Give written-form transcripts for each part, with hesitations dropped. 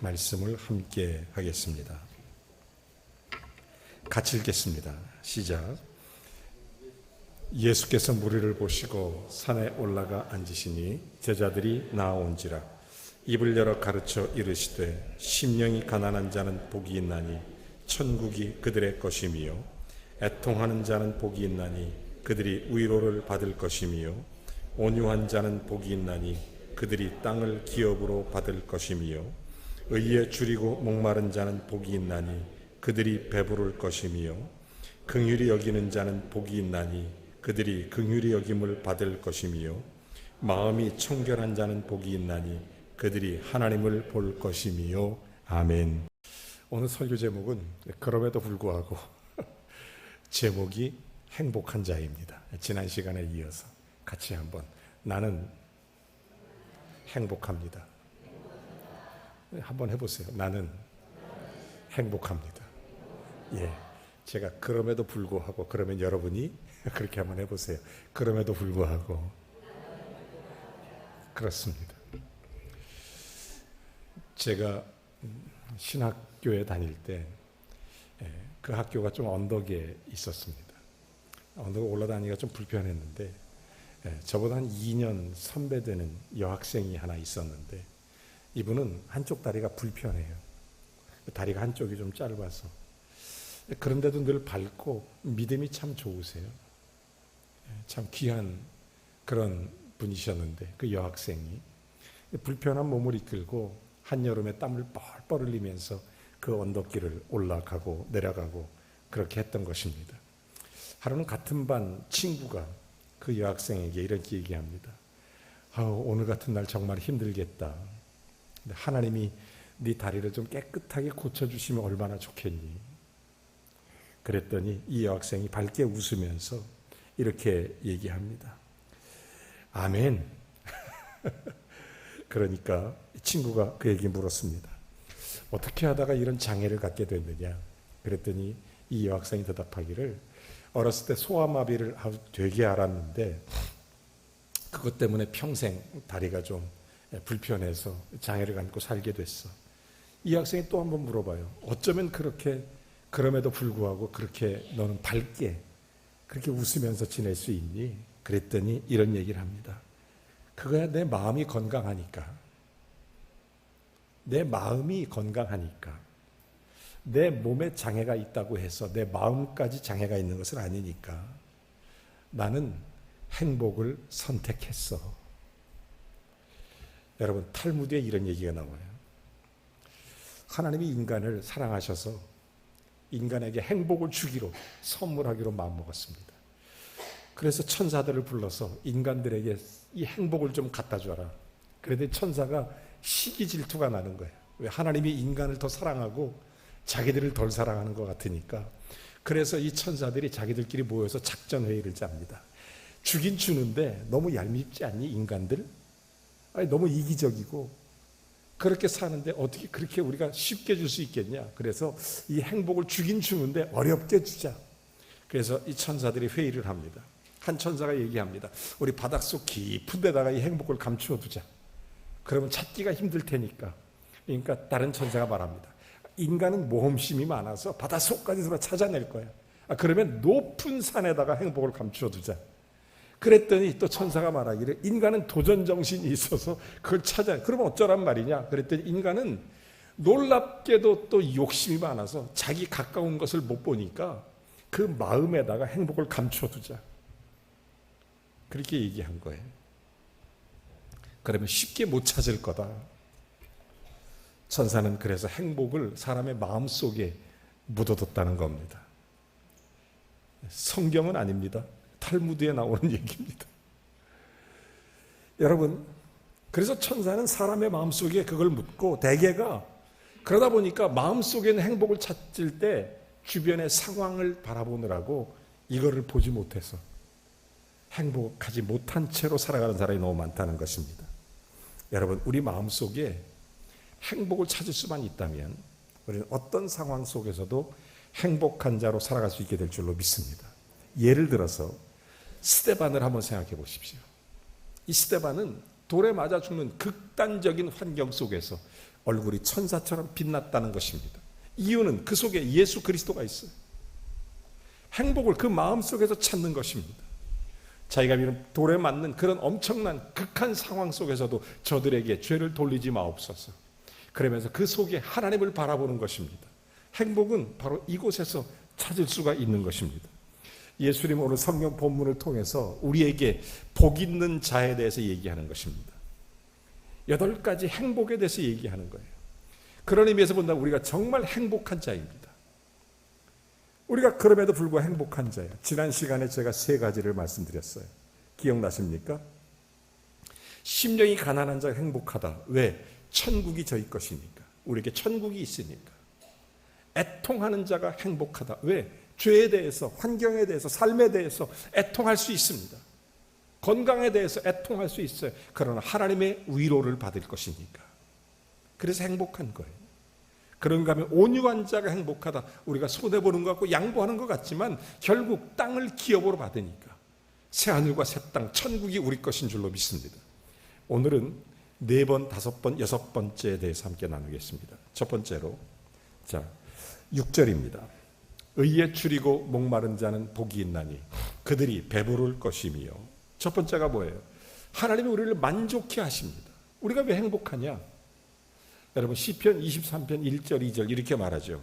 말씀을 함께 하겠습니다. 같이 읽겠습니다. 시작. 예수께서 무리를 보시고 산에 올라가 앉으시니 제자들이 나아온지라 입을 열어 가르쳐 이르시되 심령이 가난한 자는 복이 있나니 천국이 그들의 것이미요 애통하는 자는 복이 있나니 그들이 위로를 받을 것이미요 온유한 자는 복이 있나니 그들이 땅을 기업으로 받을 것이미요 의에 줄이고 목마른 자는 복이 있나니 그들이 배부를 것이미요 긍휼히 여기는 자는 복이 있나니 그들이 긍휼히 여김을 받을 것이미요 마음이 청결한 자는 복이 있나니 그들이 하나님을 볼 것이미요. 아멘. 오늘 설교 제목은 그럼에도 불구하고 제목이 행복한 자입니다. 지난 시간에 이어서 같이 한번 나는 행복합니다. 한번 해보세요. 나는 행복합니다. 예, 제가 그럼에도 불구하고 그러면 여러분이 그렇게 한번 해보세요. 그럼에도 불구하고 그렇습니다. 제가 신학교에 다닐 때 그 학교가 좀 언덕에 있었습니다. 언덕에 올라다니기가 좀 불편했는데 저보다 한 2년 선배되는 여학생이 하나 있었는데 이분은 한쪽 다리가 불편해요. 다리가 한쪽이 좀 짧아서. 그런데도 늘 밝고 믿음이 참 좋으세요. 참 귀한 그런 분이셨는데 그 여학생이 불편한 몸을 이끌고 한여름에 땀을 뻘뻘 흘리면서 그 언덕길을 올라가고 내려가고 그렇게 했던 것입니다. 하루는 같은 반 친구가 그 여학생에게 이렇게 얘기합니다. 오늘 같은 날 정말 힘들겠다. 하나님이 네 다리를 좀 깨끗하게 고쳐주시면 얼마나 좋겠니? 그랬더니 이 여학생이 밝게 웃으면서 이렇게 얘기합니다. 아멘. 그러니까 친구가 그에게 물었습니다. 어떻게 하다가 이런 장애를 갖게 됐느냐? 그랬더니 이 여학생이 대답하기를 어렸을 때 소아마비를 되게 앓았는데 그것 때문에 평생 다리가 좀 불편해서 장애를 갖고 살게 됐어. 이 학생이 또 한번 물어봐요. 어쩌면 그렇게 그럼에도 불구하고 그렇게 너는 밝게 그렇게 웃으면서 지낼 수 있니? 그랬더니 이런 얘기를 합니다. 그거야 내 마음이 건강하니까. 내 마음이 건강하니까. 내 몸에 장애가 있다고 해서 내 마음까지 장애가 있는 것은 아니니까 나는 행복을 선택했어. 여러분, 탈무드에 이런 얘기가 나와요. 하나님이 인간을 사랑하셔서 인간에게 행복을 주기로 선물하기로 마음먹었습니다. 그래서 천사들을 불러서 인간들에게 이 행복을 좀 갖다 줘라. 그랬더니 천사가 시기 질투가 나는 거예요. 왜? 하나님이 인간을 더 사랑하고 자기들을 덜 사랑하는 것 같으니까. 그래서 이 천사들이 자기들끼리 모여서 작전 회의를 짭니다. 주긴 주는데 너무 얄밉지 않니 인간들? 아니, 너무 이기적이고 그렇게 사는데 어떻게 그렇게 우리가 쉽게 줄 수 있겠냐? 그래서 이 행복을 주긴 주는데 어렵게 주자. 그래서 이 천사들이 회의를 합니다. 한 천사가 얘기합니다. 우리 바닷속 깊은 데다가 이 행복을 감추어 두자. 그러면 찾기가 힘들 테니까. 그러니까 다른 천사가 말합니다. 인간은 모험심이 많아서 바닷속까지 들어 찾아낼 거야. 그러면 높은 산에다가 행복을 감추어 두자. 그랬더니 또 천사가 말하기를 인간은 도전정신이 있어서 그걸 찾아요. 그러면 어쩌란 말이냐? 그랬더니 인간은 놀랍게도 또 욕심이 많아서 자기 가까운 것을 못 보니까 그 마음에다가 행복을 감춰두자. 그렇게 얘기한 거예요. 그러면 쉽게 못 찾을 거다. 천사는 그래서 행복을 사람의 마음속에 묻어뒀다는 겁니다. 성경은 아닙니다. 탈무드에 나오는 얘기입니다. 여러분, 그래서 천사는 사람의 마음속에 그걸 묻고 대개가 그러다 보니까 마음속에는 행복을 찾을 때 주변의 상황을 바라보느라고 이거를 보지 못해서 행복하지 못한 채로 살아가는 사람이 너무 많다는 것입니다. 여러분, 우리 마음속에 행복을 찾을 수만 있다면 우리는 어떤 상황 속에서도 행복한 자로 살아갈 수 있게 될 줄로 믿습니다. 예를 들어서 스데반을 한번 생각해 보십시오. 이 스데반은 돌에 맞아 죽는 극단적인 환경 속에서 얼굴이 천사처럼 빛났다는 것입니다. 이유는 그 속에 예수 그리스도가 있어요. 행복을 그 마음속에서 찾는 것입니다. 자기가 믿는 돌에 맞는 그런 엄청난 극한 상황 속에서도 저들에게 죄를 돌리지 마옵소서. 그러면서 그 속에 하나님을 바라보는 것입니다. 행복은 바로 이곳에서 찾을 수가 있는 것입니다. 예수님 오늘 성경 본문을 통해서 우리에게 복 있는 자에 대해서 얘기하는 것입니다. 8가지 행복에 대해서 얘기하는 거예요. 그런 의미에서 본다면 우리가 정말 행복한 자입니다. 우리가 그럼에도 불구하고 행복한 자예요. 지난 시간에 제가 3가지를 말씀드렸어요. 기억나십니까? 심령이 가난한 자가 행복하다. 왜? 천국이 저희 것이니까. 우리에게 천국이 있으니까. 애통하는 자가 행복하다. 왜? 죄에 대해서, 환경에 대해서, 삶에 대해서 애통할 수 있습니다. 건강에 대해서 애통할 수 있어요. 그러나 하나님의 위로를 받을 것이니까. 그래서 행복한 거예요. 그런가 하면 온유한 자가 행복하다. 우리가 손해보는 것 같고 양보하는 것 같지만 결국 땅을 기업으로 받으니까 새하늘과 새 땅, 천국이 우리 것인 줄로 믿습니다. 오늘은 4번, 5번, 6번째에 대해서 함께 나누겠습니다. 첫 번째로 6절입니다. 의에 줄이고 목마른 자는 복이 있나니 그들이 배부를 것이며. 첫 번째가 뭐예요? 하나님이 우리를 만족해 하십니다. 우리가 왜 행복하냐? 여러분 시편 23편 1절 2절 이렇게 말하죠.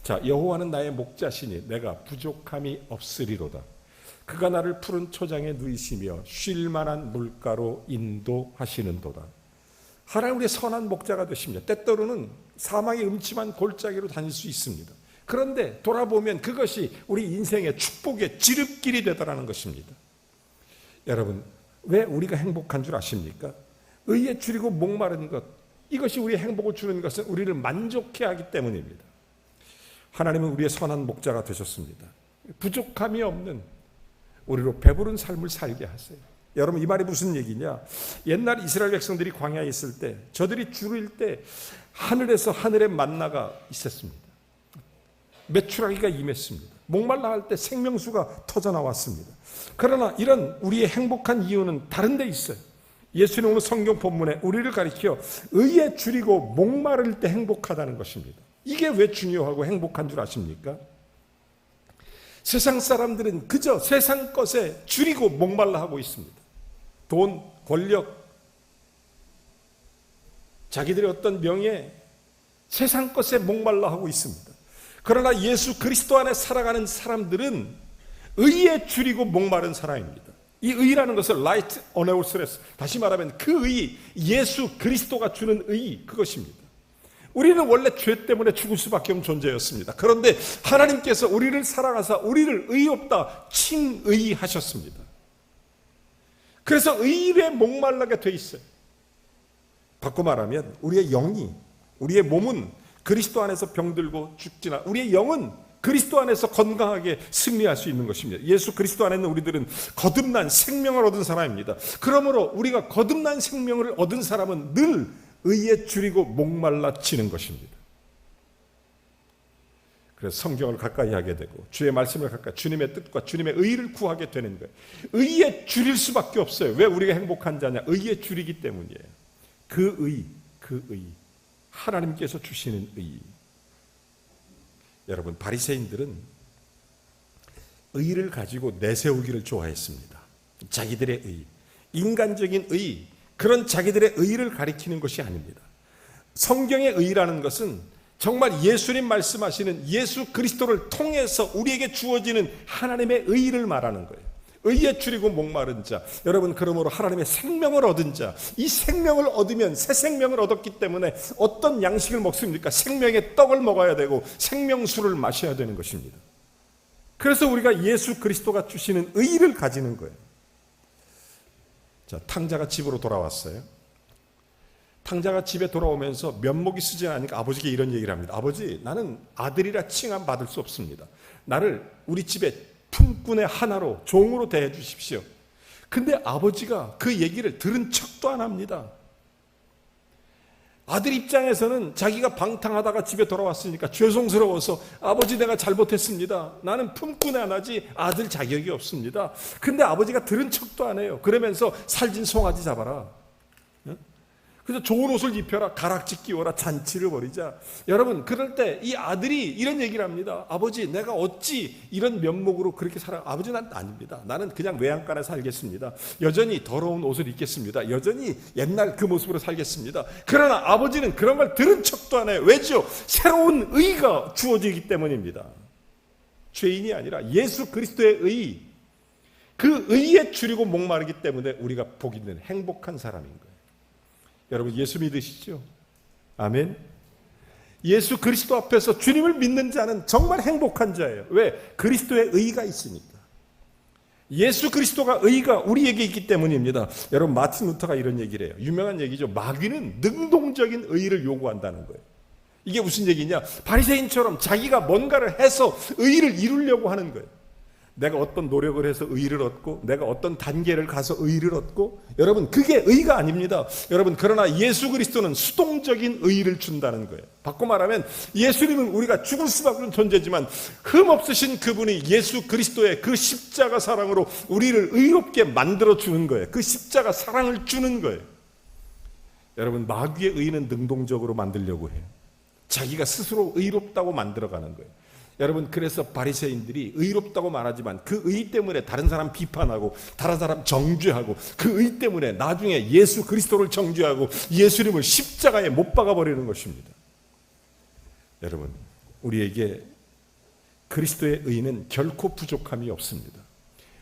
여호와는 나의 목자시니 내가 부족함이 없으리로다. 그가 나를 푸른 초장에 누이시며 쉴 만한 물가로 인도하시는도다. 하나님 우리의 선한 목자가 되십니다. 때때로는 사망의 음침한 골짜기로 다닐 수 있습니다. 그런데 돌아보면 그것이 우리 인생의 축복의 지름길이 되더라는 것입니다. 여러분 왜 우리가 행복한 줄 아십니까? 의에 줄이고 목마른 것, 이것이 우리의 행복을 주는 것은 우리를 만족해 하기 때문입니다. 하나님은 우리의 선한 목자가 되셨습니다. 부족함이 없는 우리로 배부른 삶을 살게 하세요. 여러분 이 말이 무슨 얘기냐? 옛날 이스라엘 백성들이 광야에 있을 때 저들이 줄일 때 하늘에서 하늘의 만나가 있었습니다. 메추라기가 임했습니다. 목말라 할 때 생명수가 터져 나왔습니다. 그러나 이런 우리의 행복한 이유는 다른 데 있어요. 예수님 오늘 성경 본문에 우리를 가리켜 의에 줄이고 목마를 때 행복하다는 것입니다. 이게 왜 중요하고 행복한 줄 아십니까? 세상 사람들은 그저 세상 것에 줄이고 목말라 하고 있습니다. 돈, 권력, 자기들의 어떤 명예, 세상 것에 목말라 하고 있습니다. 그러나 예수 그리스도 안에 살아가는 사람들은 의에 줄이고 목마른 사람입니다. 이 의라는 것은 라이트 어네우스레스, 다시 말하면 그 의, 예수 그리스도가 주는 의, 그것입니다. 우리는 원래 죄 때문에 죽을 수밖에 없는 존재였습니다. 그런데 하나님께서 우리를 사랑하사 우리를 의롭다 칭의하셨습니다. 그래서 의에 목말라게 돼 있어요. 바꿔 말하면 우리의 영이, 우리의 몸은 그리스도 안에서 병들고 죽지나 우리의 영은 그리스도 안에서 건강하게 승리할 수 있는 것입니다. 예수 그리스도 안에 있는 우리들은 거듭난 생명을 얻은 사람입니다. 그러므로 우리가 거듭난 생명을 얻은 사람은 늘 의에 줄이고 목말라치는 것입니다. 그래서 성경을 가까이 하게 되고 주의 말씀을 가까이, 주님의 뜻과 주님의 의를 구하게 되는 거예요. 의에 줄일 수밖에 없어요. 왜 우리가 행복한 자냐? 의에 줄이기 때문이에요. 그 의, 하나님께서 주시는 의. 여러분 바리새인들은 의를 가지고 내세우기를 좋아했습니다. 자기들의 의, 인간적인 의, 그런 자기들의 의를 가리키는 것이 아닙니다. 성경의 의라는 것은 정말 예수님 말씀하시는 예수 그리스도를 통해서 우리에게 주어지는 하나님의 의를 말하는 거예요. 의에 줄이고 목마른 자, 여러분 그러므로 하나님의 생명을 얻은 자, 이 생명을 얻으면 새 생명을 얻었기 때문에 어떤 양식을 먹습니까? 생명의 떡을 먹어야 되고 생명수를 마셔야 되는 것입니다. 그래서 우리가 예수 그리스도가 주시는 의를 가지는 거예요. 자, 탕자가 집으로 돌아왔어요. 탕자가 집에 돌아오면서 면목이 쓰지 않으니까 아버지께 이런 얘기를 합니다. 아버지, 나는 아들이라 칭함 받을 수 없습니다. 나를 우리 집에 품꾼의 하나로 종으로 대해 주십시오. 근데 아버지가 그 얘기를 들은 척도 안 합니다. 아들 입장에서는 자기가 방탕하다가 집에 돌아왔으니까 죄송스러워서 아버지 내가 잘못했습니다. 나는 품꾼의 하나지 아들 자격이 없습니다. 근데 아버지가 들은 척도 안 해요. 그러면서 살진 송아지 잡아라. 그래서 좋은 옷을 입혀라, 가락지 끼워라, 잔치를 벌이자. 여러분, 그럴 때 이 아들이 이런 얘기를 합니다. 아버지, 내가 어찌 이런 면목으로 그렇게 살아? 아버지, 난 아닙니다. 나는 그냥 외양간에 살겠습니다. 여전히 더러운 옷을 입겠습니다. 여전히 옛날 그 모습으로 살겠습니다. 그러나 아버지는 그런 걸 들은 척도 안 해요. 왜죠? 새로운 의가 주어지기 때문입니다. 죄인이 아니라 예수 그리스도의 의, 그 의에 줄이고 목마르기 때문에 우리가 복 있는 행복한 사람인 거예요. 여러분, 예수 믿으시죠? 아멘. 예수 그리스도 앞에서 주님을 믿는 자는 정말 행복한 자예요. 왜? 그리스도의 의가 있으니까. 예수 그리스도가 의가 우리에게 있기 때문입니다. 여러분, 마틴 루터가 이런 얘기를 해요. 유명한 얘기죠. 마귀는 능동적인 의를 요구한다는 거예요. 이게 무슨 얘기냐? 바리새인처럼 자기가 뭔가를 해서 의를 이루려고 하는 거예요. 내가 어떤 노력을 해서 의를 얻고, 내가 어떤 단계를 가서 의를 얻고, 여러분, 그게 의가 아닙니다. 여러분, 그러나 예수 그리스도는 수동적인 의를 준다는 거예요. 바꿔 말하면 예수님은 우리가 죽을 수밖에 없는 존재지만 흠없으신 그분이 예수 그리스도의 그 십자가 사랑으로 우리를 의롭게 만들어 주는 거예요. 그 십자가 사랑을 주는 거예요. 여러분, 마귀의 의는 능동적으로 만들려고 해요. 자기가 스스로 의롭다고 만들어가는 거예요. 여러분, 그래서 바리새인들이 의롭다고 말하지만 그 의 때문에 다른 사람 비판하고 다른 사람 정죄하고 그 의 때문에 나중에 예수 그리스도를 정죄하고 예수님을 십자가에 못 박아버리는 것입니다. 여러분, 우리에게 그리스도의 의는 결코 부족함이 없습니다.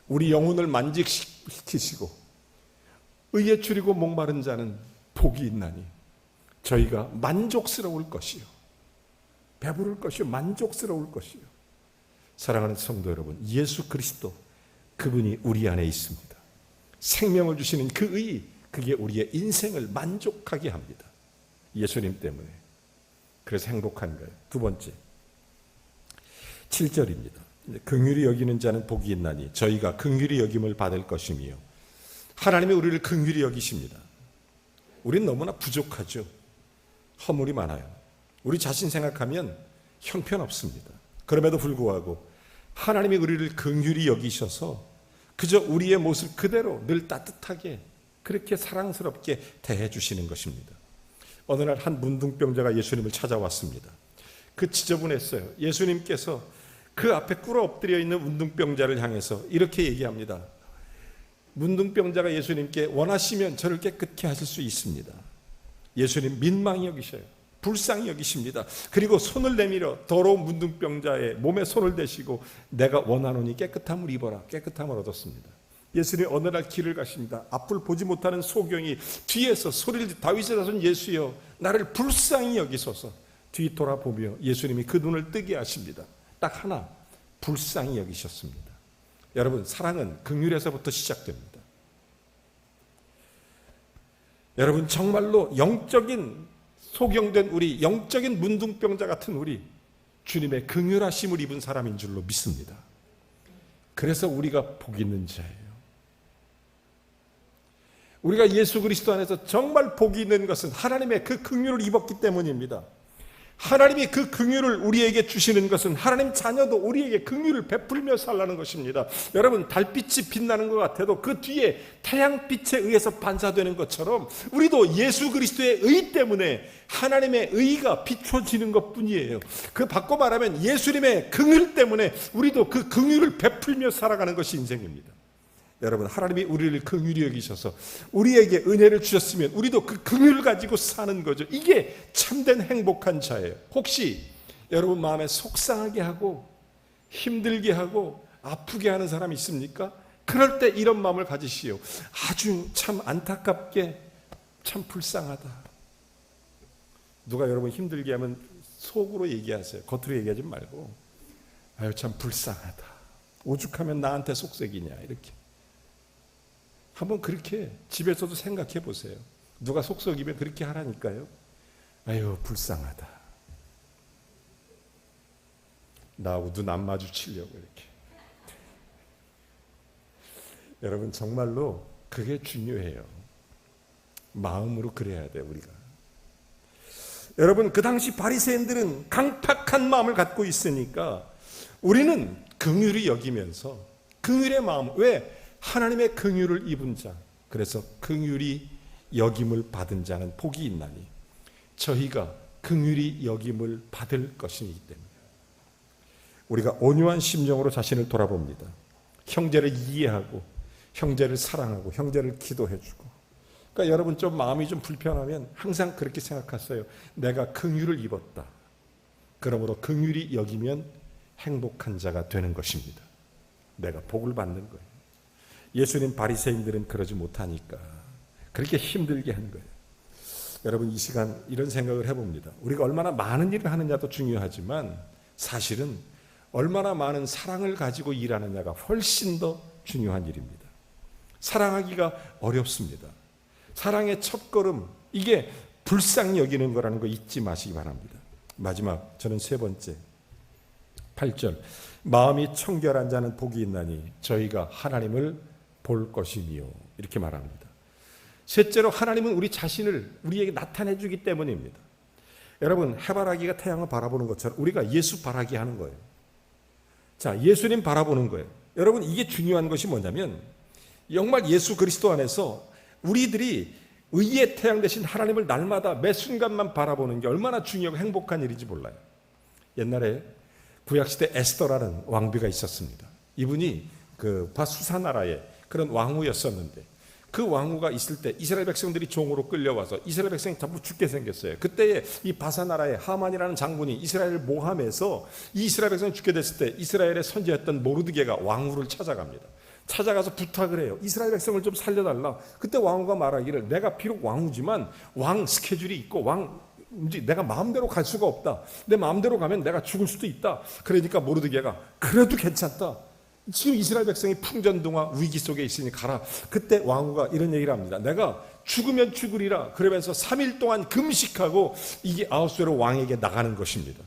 우리 영혼을 만족시키시고 의에 줄이고 목마른 자는 복이 있나니 저희가 만족스러울 것이요, 배부를 것이요, 만족스러울 것이요. 사랑하는 성도 여러분, 예수 그리스도, 그분이 우리 안에 있습니다. 생명을 주시는 그 의, 그게 우리의 인생을 만족하게 합니다. 예수님 때문에. 그래서 행복한 거예요. 두 번째, 7절입니다. 긍휼히 여기는 자는 복이 있나니 저희가 긍휼히 여김을 받을 것이며. 하나님이 우리를 긍휼히 여기십니다. 우린 너무나 부족하죠. 허물이 많아요. 우리 자신 생각하면 형편없습니다. 그럼에도 불구하고 하나님이 우리를 긍휼히 여기셔서 그저 우리의 모습 그대로 늘 따뜻하게 그렇게 사랑스럽게 대해 주시는 것입니다. 어느 날 한 문둥병자가 예수님을 찾아왔습니다. 그 지저분했어요. 예수님께서 그 앞에 꿇어 엎드려 있는 문둥병자를 향해서 이렇게 얘기합니다. 문둥병자가 예수님께 원하시면 저를 깨끗게 하실 수 있습니다. 예수님 민망히 여기셔요. 불쌍히 여기십니다. 그리고 손을 내밀어 더러운 문둥병자의 몸에 손을 대시고 내가 원하노니 깨끗함을 입어라. 깨끗함을 얻었습니다. 예수님 어느 날 길을 가십니다. 앞을 보지 못하는 소경이 뒤에서 소리를, 다윗의 자손 예수여 나를 불쌍히 여기소서. 뒤 돌아보며 예수님이 그 눈을 뜨게 하십니다. 딱 하나, 불쌍히 여기셨습니다. 여러분, 사랑은 긍휼에서부터 시작됩니다. 여러분, 정말로 영적인 소경된 우리, 영적인 문둥병자 같은 우리, 주님의 긍휼하심을 입은 사람인 줄로 믿습니다. 그래서 우리가 복 있는 자예요. 우리가 예수 그리스도 안에서 정말 복이 있는 것은 하나님의 그 긍휼을 입었기 때문입니다. 하나님이 그 긍휼을 우리에게 주시는 것은 하나님 자녀도 우리에게 긍휼을 베풀며 살라는 것입니다. 여러분, 달빛이 빛나는 것 같아도 그 뒤에 태양빛에 의해서 반사되는 것처럼 우리도 예수 그리스도의 의 때문에 하나님의 의가 비춰지는 것뿐이에요. 그 바꿔 말하면 예수님의 긍휼 때문에 우리도 그 긍휼을 베풀며 살아가는 것이 인생입니다. 여러분, 하나님이 우리를 긍휼히 여기셔서 우리에게 은혜를 주셨으면 우리도 그 긍휼을 가지고 사는 거죠. 이게 참된 행복한 자예요. 혹시 여러분 마음에 속상하게 하고 힘들게 하고 아프게 하는 사람이 있습니까? 그럴 때 이런 마음을 가지시오. 아주 참 안타깝게, 참 불쌍하다. 누가 여러분 힘들게 하면 속으로 얘기하세요. 겉으로 얘기하지 말고 아유 참 불쌍하다. 오죽하면 나한테 속색이냐, 이렇게. 한번 그렇게 집에서도 생각해 보세요. 누가 속썩이면 그렇게 하라니까요. 아유 불쌍하다. 나하고 눈 안 마주치려고 이렇게. 여러분, 정말로 그게 중요해요. 마음으로 그래야 돼요, 우리가. 여러분, 그 당시 바리새인들은 강팍한 마음을 갖고 있으니까 우리는 긍휼히 여기면서 긍휼의 마음, 왜? 하나님의 긍휼을 입은 자. 그래서 긍휼히 여김을 받은 자는 복이 있나니 저희가 긍휼히 여김을 받을 것이기 때문에 우리가 온유한 심정으로 자신을 돌아봅니다. 형제를 이해하고 형제를 사랑하고 형제를 기도해주고. 그러니까 여러분 좀 마음이 좀 불편하면 항상 그렇게 생각하세요. 내가 긍휼을 입었다. 그러므로 긍휼히 여기면 행복한 자가 되는 것입니다. 내가 복을 받는 거예요. 예수님 바리새인들은 그러지 못하니까 그렇게 힘들게 한 거예요. 여러분 이 시간 이런 생각을 해봅니다. 우리가 얼마나 많은 일을 하느냐도 중요하지만 사실은 얼마나 많은 사랑을 가지고 일하느냐가 훨씬 더 중요한 일입니다. 사랑하기가 어렵습니다. 사랑의 첫걸음, 이게 불쌍히 여기는 거라는 거 잊지 마시기 바랍니다. 마지막 저는 세 번째 8절 마음이 청결한 자는 복이 있나니 저희가 하나님을 볼 것이니요 이렇게 말합니다. 셋째로 하나님은 우리 자신을 우리에게 나타내 주기 때문입니다. 여러분 해바라기가 태양을 바라보는 것처럼 우리가 예수 바라기 하는 거예요. 자, 예수님 바라보는 거예요. 여러분 이게 중요한 것이 뭐냐면 정말 예수 그리스도 안에서 우리들이 의의 태양 되신 하나님을 날마다 매 순간만 바라보는 게 얼마나 중요하고 행복한 일인지 몰라요. 옛날에 구약시대 에스더라는 왕비가 있었습니다. 이분이 그 바수사 나라의 그런 왕후였었는데 그 왕후가 있을 때 이스라엘 백성들이 종으로 끌려와서 이스라엘 백성이 전부 죽게 생겼어요. 그때에 이 바사 나라의 하만이라는 장군이 이스라엘을 모함해서 이 이스라엘 백성이 죽게 됐을 때 이스라엘의 선지였던 모르드게가 왕후를 찾아갑니다. 찾아가서 부탁을 해요. 이스라엘 백성을 좀 살려달라. 그때 왕후가 말하기를 내가 비록 왕후지만 왕 스케줄이 있고 내가 마음대로 갈 수가 없다. 내 마음대로 가면 내가 죽을 수도 있다. 그러니까 모르드게가 그래도 괜찮다. 지금 이스라엘 백성이 풍전등화 위기 속에 있으니 가라. 그때 왕후가 이런 얘기를 합니다. 내가 죽으면 죽으리라. 그러면서 3일 동안 금식하고 이게 아하수에로 왕에게 나가는 것입니다.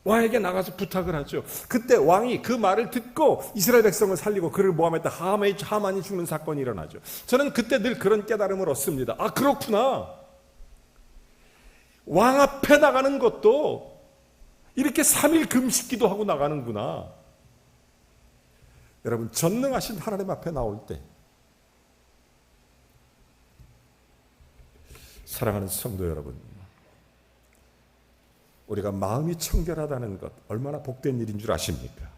왕에게 나가서 부탁을 하죠. 그때 왕이 그 말을 듣고 이스라엘 백성을 살리고 그를 모함했다 하만이 죽는 사건이 일어나죠. 저는 그때 늘 그런 깨달음을 얻습니다. 아 그렇구나. 왕 앞에 나가는 것도 이렇게 3일 금식기도 하고 나가는구나. 여러분 전능하신 하나님 앞에 나올 때 사랑하는 성도 여러분, 우리가 마음이 청결하다는 것 얼마나 복된 일인 줄 아십니까?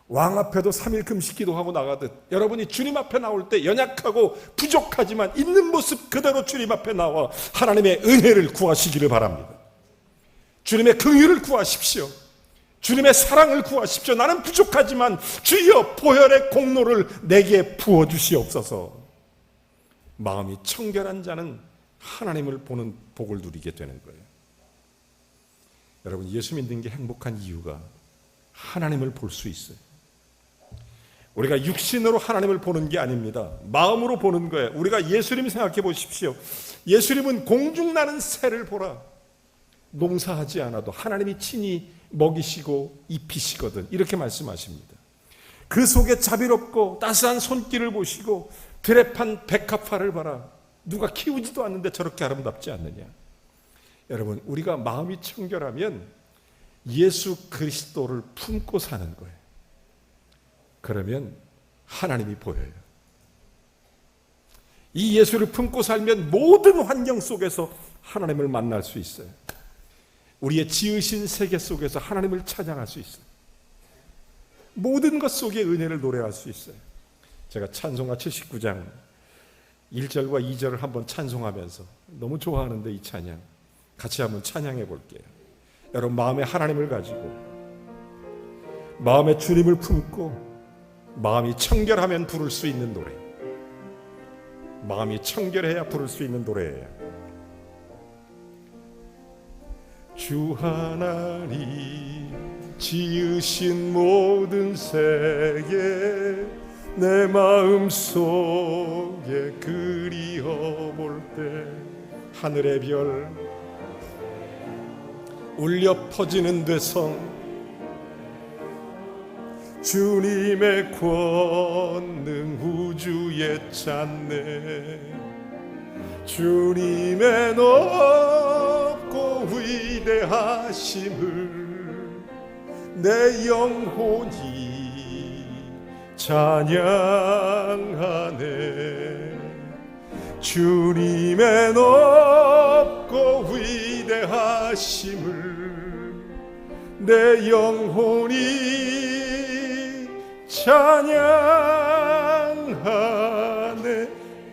왕 앞에도 3일 금식기도 하고 나가듯 여러분이 주님 앞에 나올 때 연약하고 부족하지만 있는 모습 그대로 주님 앞에 나와 하나님의 은혜를 구하시기를 바랍니다. 주님의 긍휼을 구하십시오. 주님의 사랑을 구하십시오. 나는 부족하지만 주여 보혈의 공로를 내게 부어주시옵소서. 마음이 청결한 자는 하나님을 보는 복을 누리게 되는 거예요. 여러분 예수 믿는 게 행복한 이유가 하나님을 볼 수 있어요. 우리가 육신으로 하나님을 보는 게 아닙니다. 마음으로 보는 거예요. 우리가 예수님 생각해 보십시오. 예수님은 공중나는 새를 보라. 농사하지 않아도 하나님이 친히 먹이시고 입히시거든 이렇게 말씀하십니다. 그 속에 자비롭고 따스한 손길을 보시고 들에 판 백합화를 봐라. 누가 키우지도 않는데 저렇게 아름답지 않느냐. 여러분 우리가 마음이 청결하면 예수 그리스도를 품고 사는 거예요. 그러면 하나님이 보여요. 이 예수를 품고 살면 모든 환경 속에서 하나님을 만날 수 있어요. 우리의 지으신 세계 속에서 하나님을 찬양할 수 있어요. 모든 것 속에 은혜를 노래할 수 있어요. 제가 찬송가 79장 1절과 2절을 한번 찬송하면서 너무 좋아하는데 이 찬양 같이 한번 찬양해 볼게요. 여러분 마음에 하나님을 가지고 마음에 주님을 품고 마음이 청결하면 부를 수 있는 노래, 마음이 청결해야 부를 수 있는 노래예요. 주 하나님 지으신 모든 세계 내 마음속에 그리워볼 때 하늘의 별 울려 퍼지는 되성 주님의 권능 우주에 찼네 주님의 높고 위대하심을 내 영혼이 찬양하네 주님의 높고 위대하심을 내 영혼이 찬양하네.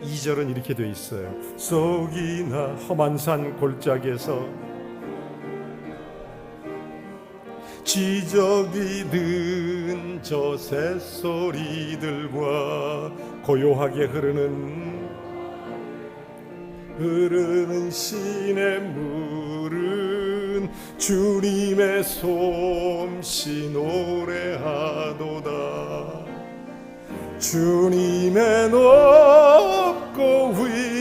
2절은 이렇게 되어 있어요. 속이나 험한 산 골짜기에서 지저귀 든 저 새소리들과 고요하게 흐르는 시냇물은 주님의 솜씨 노래하도다. 주님의 높고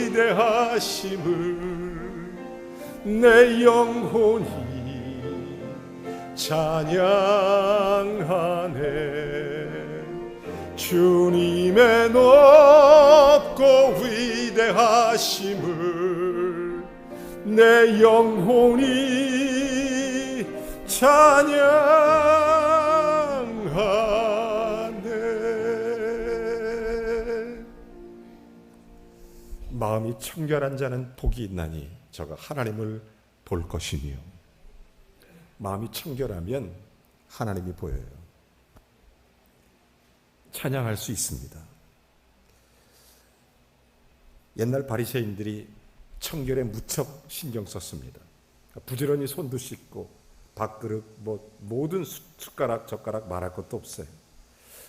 위대하심을 내 영혼이 찬양하네. 주님의 높고 위대하심을 내 영혼이 찬양하네. 마음이 청결한 자는 복이 있나니 저가 하나님을 볼 것이니요. 마음이 청결하면 하나님이 보여요. 찬양할 수 있습니다. 옛날 바리새인들이 청결에 무척 신경 썼습니다. 부지런히 손도 씻고 밥그릇 모든 숟가락 젓가락 말할 것도 없어요.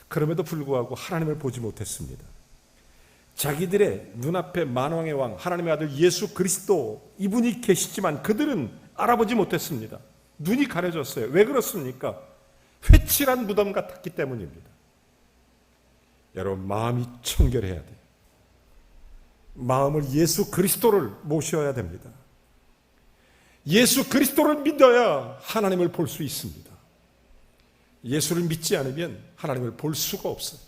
그럼에도 불구하고 하나님을 보지 못했습니다. 자기들의 눈앞에 만왕의 왕 하나님의 아들 예수 그리스도 이분이 계시지만 그들은 알아보지 못했습니다. 눈이 가려졌어요. 왜 그렇습니까? 회칠한 무덤 같았기 때문입니다. 여러분, 마음이 청결해야 돼요. 마음을 예수 그리스도를 모셔야 됩니다. 예수 그리스도를 믿어야 하나님을 볼 수 있습니다. 예수를 믿지 않으면 하나님을 볼 수가 없어요.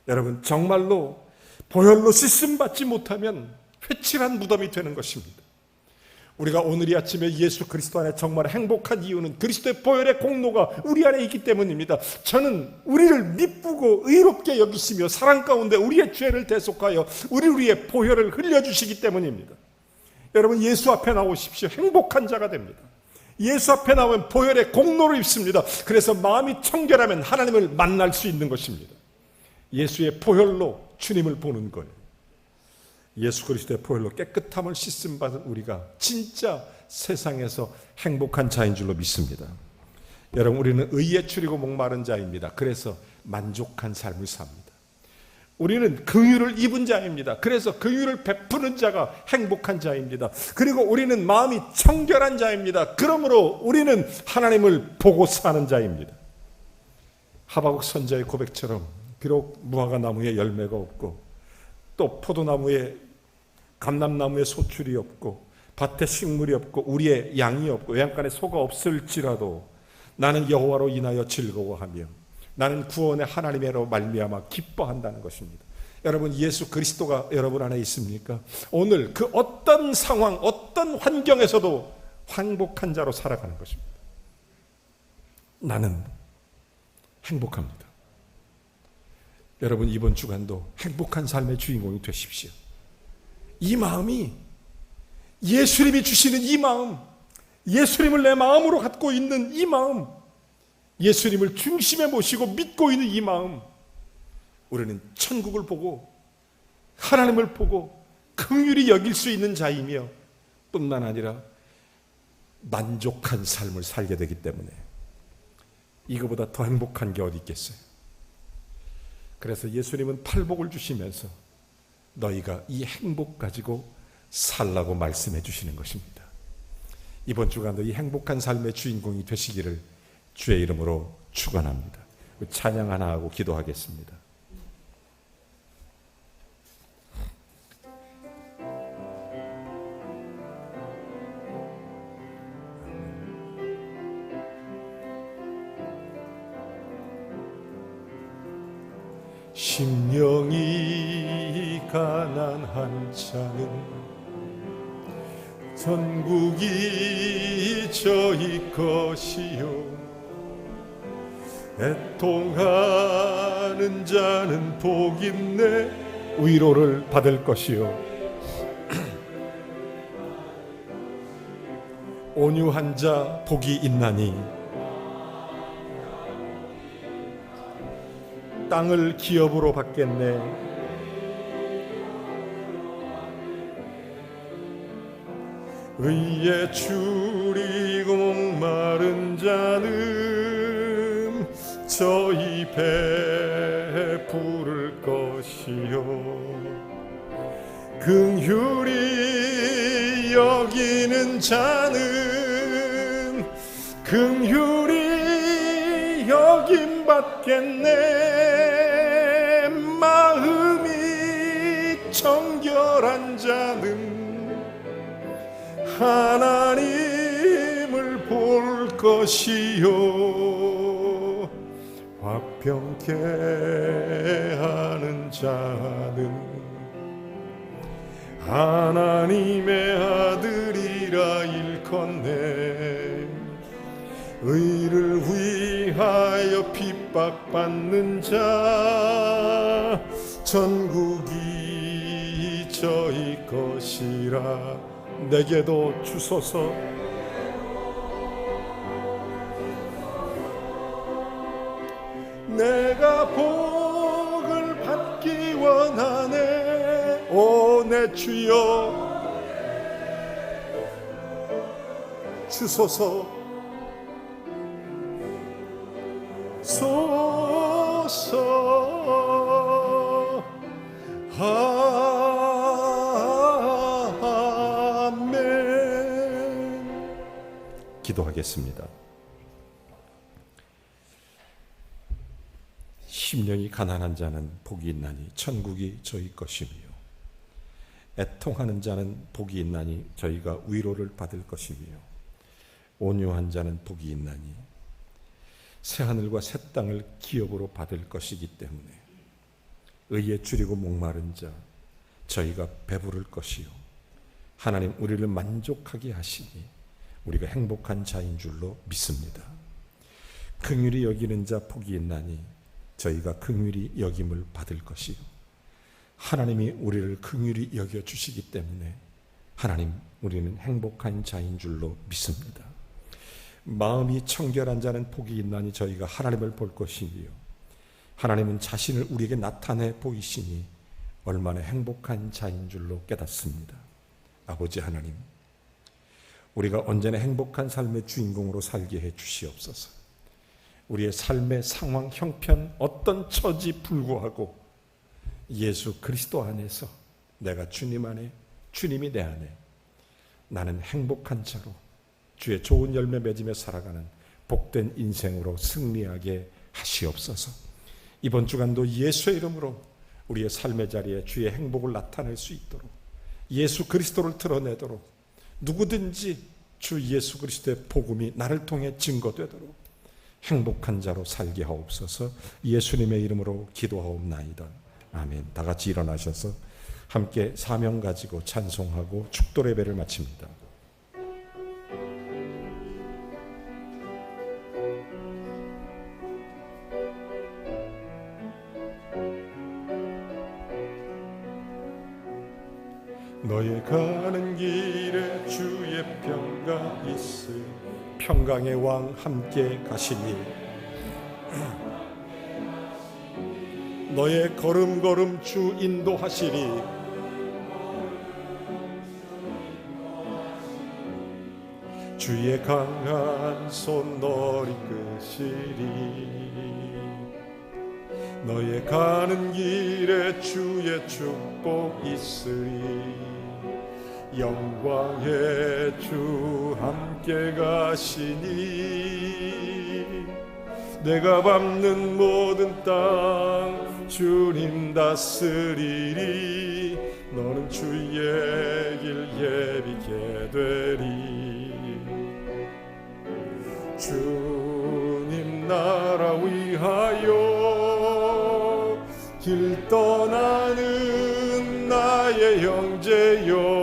여러분, 정말로 보혈로 씻음 받지 못하면 회칠한 무덤이 되는 것입니다. 우리가 오늘 이 아침에 예수 그리스도 안에 정말 행복한 이유는 그리스도의 보혈의 공로가 우리 안에 있기 때문입니다. 저는 우리를 미쁘고 의롭게 여기시며 사랑 가운데 우리의 죄를 대속하여 우리의 보혈을 흘려주시기 때문입니다. 여러분, 예수 앞에 나오십시오. 행복한 자가 됩니다. 예수 앞에 나오면 보혈의 공로를 입습니다. 그래서 마음이 청결하면 하나님을 만날 수 있는 것입니다. 예수의 보혈로 주님을 보는 거예요. 예수 그리스도의 보혈로 깨끗함을 씻음 받은 우리가 진짜 세상에서 행복한 자인 줄로 믿습니다. 여러분, 우리는 의에 추리고 목마른 자입니다. 그래서 만족한 삶을 삽니다. 우리는 긍휼을 입은 자입니다. 그래서 긍휼을 베푸는 자가 행복한 자입니다. 그리고 우리는 마음이 청결한 자입니다. 그러므로 우리는 하나님을 보고 사는 자입니다. 하박국 선지자의 고백처럼 비록 무화과 나무에 열매가 없고 또 포도나무에 감람나무에 소출이 없고 밭에 식물이 없고 우리의 양이 없고 외양간에 소가 없을지라도 나는 여호와로 인하여 즐거워하며 나는 구원의 하나님으로 말미암아 기뻐한다는 것입니다. 여러분, 예수 그리스도가 여러분 안에 있습니까? 오늘 그 어떤 상황, 어떤 환경에서도 행복한 자로 살아가는 것입니다. 나는 행복합니다. 여러분, 이번 주간도 행복한 삶의 주인공이 되십시오. 이 마음이 예수님이 주시는 이 마음, 예수님을 내 마음으로 갖고 있는 이 마음, 예수님을 중심에 모시고 믿고 있는 이 마음, 우리는 천국을 보고 하나님을 보고 긍휼히 여길 수 있는 자이며 뿐만 아니라 만족한 삶을 살게 되기 때문에 이거보다 더 행복한 게 어디 있겠어요? 그래서 예수님은 팔복을 주시면서 너희가 이 행복 가지고 살라고 말씀해 주시는 것입니다. 이번 주간도 이 행복한 삶의 주인공이 되시기를 주의 이름으로 축원합니다. 찬양 하나 하고 기도하겠습니다. 심령이 가난한 자는 천국이 저희 것이요 애통하는 자는 복 있네 위로를 받을 것이요 온유한 자 복이 있나니 땅을 기업으로 받겠네. 의에 줄이고 목마른 자는 저희 배에 부를 것이요 긍휼히 여기는 자는 긍휼히 여김 받겠네. 마음이 정결한 자는 하나님을 볼 것이요 화평케 하는 자는 하나님의 아들이라 일컫네. 의를 위하여 핍박받는 자 전국이 저희 것이라. 내게도 주소서. 내가 복을 받기 원하네. 오 내 주여 주소서. 소서. 기도하겠습니다. 심령이 가난한 자는 복이 있나니 천국이 저희 것이며 애통하는 자는 복이 있나니 저희가 위로를 받을 것이며 온유한 자는 복이 있나니 새하늘과 새 땅을 기업으로 받을 것이기 때문에 의에 줄이고 목마른 자 저희가 배부를 것이요 하나님 우리를 만족하게 하시니 우리가 행복한 자인 줄로 믿습니다. 긍휼히 여기는 자 복이 있나니 저희가 긍휼히 여김을 받을 것이요 하나님이 우리를 긍휼히 여겨주시기 때문에 하나님 우리는 행복한 자인 줄로 믿습니다. 마음이 청결한 자는 복이 있나니 저희가 하나님을 볼 것이며 하나님은 자신을 우리에게 나타내 보이시니 얼마나 행복한 자인 줄로 깨닫습니다. 아버지 하나님, 우리가 언제나 행복한 삶의 주인공으로 살게 해 주시옵소서. 우리의 삶의 상황, 형편, 어떤 처지 불구하고 예수 그리스도 안에서 내가 주님 안에, 주님이 내 안에 나는 행복한 자로 주의 좋은 열매 맺으며 살아가는 복된 인생으로 승리하게 하시옵소서. 이번 주간도 예수의 이름으로 우리의 삶의 자리에 주의 행복을 나타낼 수 있도록 예수 그리스도를 드러내도록 누구든지 주 예수 그리스도의 복음이 나를 통해 증거되도록 행복한 자로 살게 하옵소서. 예수님의 이름으로 기도하옵나이다. 아멘. 다 같이 일어나셔서 함께 사명 가지고 찬송하고 축도 예배를 마칩니다. 너의 가는 길에 주의 평강 있으리 평강의 왕 함께 가시니 너의 걸음걸음 주 인도하시리 주의 강한 손 널 이끄시리 너의 가는 길에 주의 축복 있으리 영광의 주 함께 가시니 내가 밟는 모든 땅 주님 다스리리 너는 주의 길 예비게 되리 주님 나라 위하여 길 떠나는 나의 형제여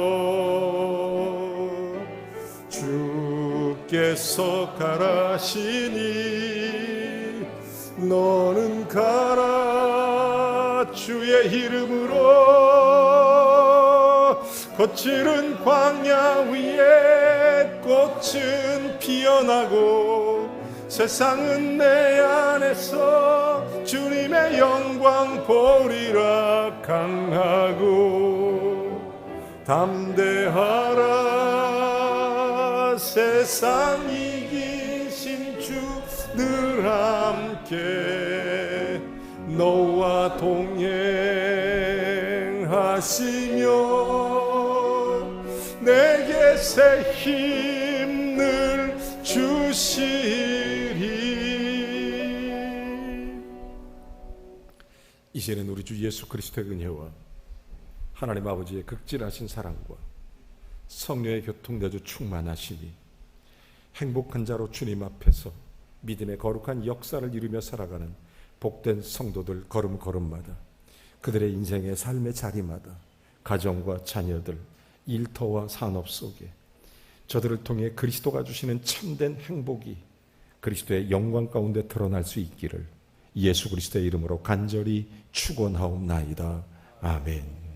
주께서 가라시니 너는 가라 주의 이름으로 거칠은 광야 위에 꽃은 피어나고 세상은 내 안에서 주님의 영광 보리라. 강하고 담대하라. 세상 이기신 주 늘 함께 너와 동행하시며 내게 새 힘을 주시리. 이제는 우리 주 예수 그리스도의 은혜와 하나님 아버지의 극진하신 사랑과 성령의 교통내주 충만하시니 행복한 자로 주님 앞에서 믿음의 거룩한 역사를 이루며 살아가는 복된 성도들 걸음걸음마다 그들의 인생의 삶의 자리마다 가정과 자녀들, 일터와 산업 속에 저들을 통해 그리스도가 주시는 참된 행복이 그리스도의 영광 가운데 드러날 수 있기를 예수 그리스도의 이름으로 간절히 축원하옵나이다. 아멘.